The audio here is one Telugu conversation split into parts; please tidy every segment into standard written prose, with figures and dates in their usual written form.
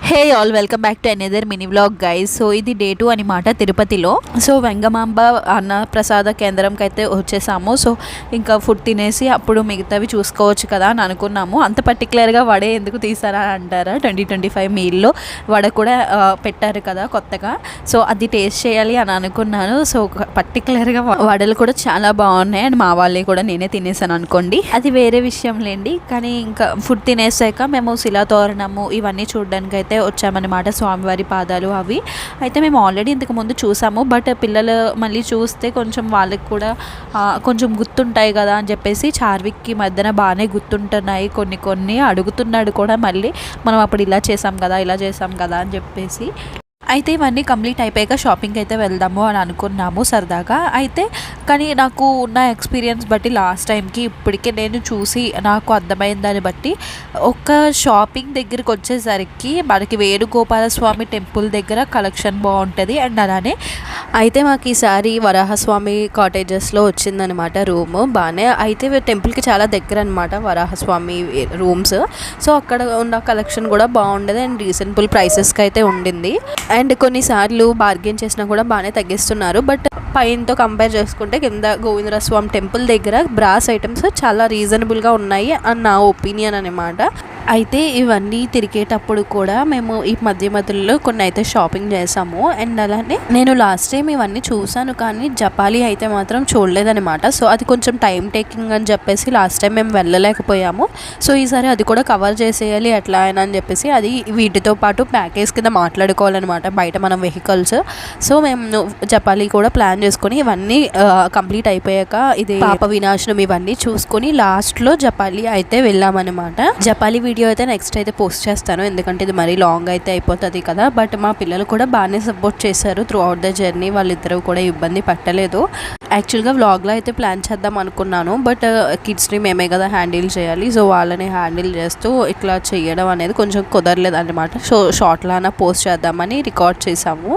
Hey all welcome back to another mini vlog guys. So ఇది డే 2 అనమాట తిరుపతిలో. సో వెంగమాంబ అన్న ప్రసాద కేంద్రంకి అయితే వచ్చేసాము. సో ఇంకా ఫుడ్ తినేసి అప్పుడు మిగతావి చూసుకోవచ్చు కదా అని అనుకున్నాము. అంత పర్టికులర్గా వడ ఎందుకు తీసారా అంటారా, 2025 మీల్లో వడ కూడా పెట్టారు కదా కొత్తగా. సో అది టేస్ట్ చేయాలి అని అనుకున్నాను. సో పర్టికులర్గా వడలు కూడా చాలా బాగున్నాయి అండ్ మా వాళ్ళే కూడా నేనే తినేసాను అనుకోండి, అది వేరే విషయం లేండి. కానీ ఇంకా ఫుడ్ తినేసాక మేము శిలాతోరణము ఇవన్నీ చూడడానికి అయితే వచ్చామన్నమాట. స్వామివారి పాదాలు అవి అయితే మేము ఆల్రెడీ ఇంతకుముందు చూసాము. బట్ పిల్లలు మళ్ళీ చూస్తే కొంచెం వాళ్ళకి కూడా కొంచెం గుర్తుంటాయి కదా అని చెప్పేసి చార్విక్కి మధ్యన బాగానే గుర్తుంటున్నాయి. కొన్ని అడుగుతున్నాడు కూడా మళ్ళీ, మనం అప్పుడు ఇలా చేసాం కదా అని చెప్పేసి. అయితే ఇవన్నీ కంప్లీట్ అయిపోయాక షాపింగ్కి అయితే వెళ్దాము అని అనుకున్నాము సరదాగా. అయితే కానీ నాకు ఉన్న ఎక్స్పీరియన్స్ బట్టి లాస్ట్ టైంకి ఇప్పటికే నేను చూసి నాకు అర్థమైన దాన్ని బట్టి ఒక షాపింగ్ దగ్గరికి వచ్చేసరికి మనకి వేణుగోపాలస్వామి టెంపుల్ దగ్గర కలెక్షన్ బాగుంటుంది. అండ్ అలానే అయితే మాకు ఈసారి వరాహస్వామి కాటేజెస్లో వచ్చిందనమాట రూమ్. బాగానే అయితే టెంపుల్కి చాలా దగ్గర అనమాట వరాహస్వామి రూమ్స్. సో అక్కడ ఉన్న కలెక్షన్ కూడా బాగుండేది అండ్ రీజనబుల్ ప్రైసెస్కి అయితే ఉండింది. అండ్ కొన్నిసార్లు బార్గెన్ చేసినా కూడా బాగానే తగ్గిస్తున్నారు. బట్ పైనతో కంపేర్ చేసుకుంటే కింద గోవిందరాజస్వామి టెంపుల్ దగ్గర బ్రాస్ ఐటమ్స్ చాలా రీజనబుల్గా ఉన్నాయి అని నా ఒపీనియన్ అనమాట. అయితే ఇవన్నీ తిరిగేటప్పుడు కూడా మేము ఈ మధ్యలో కొన్ని అయితే షాపింగ్ చేసాము. అండ్ అలానే నేను లాస్ట్ టైం ఇవన్నీ చూసాను కానీ జపాలి అయితే మాత్రం చూడలేదనమాట. సో అది కొంచెం టైం టేకింగ్ అని చెప్పేసి లాస్ట్ టైం మేము వెళ్ళలేకపోయాము. సో ఈసారి అది కూడా కవర్ చేసేయాలి ఎట్లా అయినా అని చెప్పేసి అది వీటితో పాటు ప్యాకేజ్ కింద మాట్లాడుకోవాలన్నమాట బయట మనం వెహికల్స్. సో మేము జపాలి కూడా ప్లాన్ చేసుకొని ఇవన్నీ కంప్లీట్ అయిపోయాక ఇది పాప వినాశనం ఇవన్నీ చూసుకొని లాస్ట్లో జపాలి అయితే వెళ్ళామన్నమాట. జపాలి వీడియో అయితే నెక్స్ట్ అయితే పోస్ట్ చేస్తాను, ఎందుకంటే ఇది మరీ లాంగ్ అయితే అయిపోతుంది కదా. బట్ మా పిల్లలు కూడా బాగానే సపోర్ట్ చేశారు త్రూ అవుట్ ద జర్నీ. వాళ్ళిద్దరూ కూడా ఇబ్బంది పట్టలేదు. యాక్చువల్గా వ్లాగ్లో అయితే ప్లాన్ చేద్దాం అనుకున్నాను, బట్ కిడ్స్ని మేమే కదా హ్యాండిల్ చేయాలి. సో వాళ్ళని హ్యాండిల్ చేస్తూ ఇట్లా చేయడం అనేది కొంచెం కుదరలేదు అనమాట. సో షార్ట్లానా పోస్ట్ చేద్దామని రికార్డ్ చేసాము.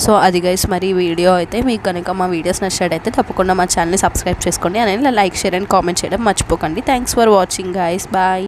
సో అది గైస్ మరి వీడియో అయితే మీకు కనుక మా వీడియోస్ నచ్చినట్టయితే తప్పకుండా మా ఛానల్ని సబ్స్క్రైబ్ చేసుకోండి. అని లైక్ షేర్ అండ్ కామెంట్ చేయడం మర్చిపోకండి. Thanks for watching guys, bye.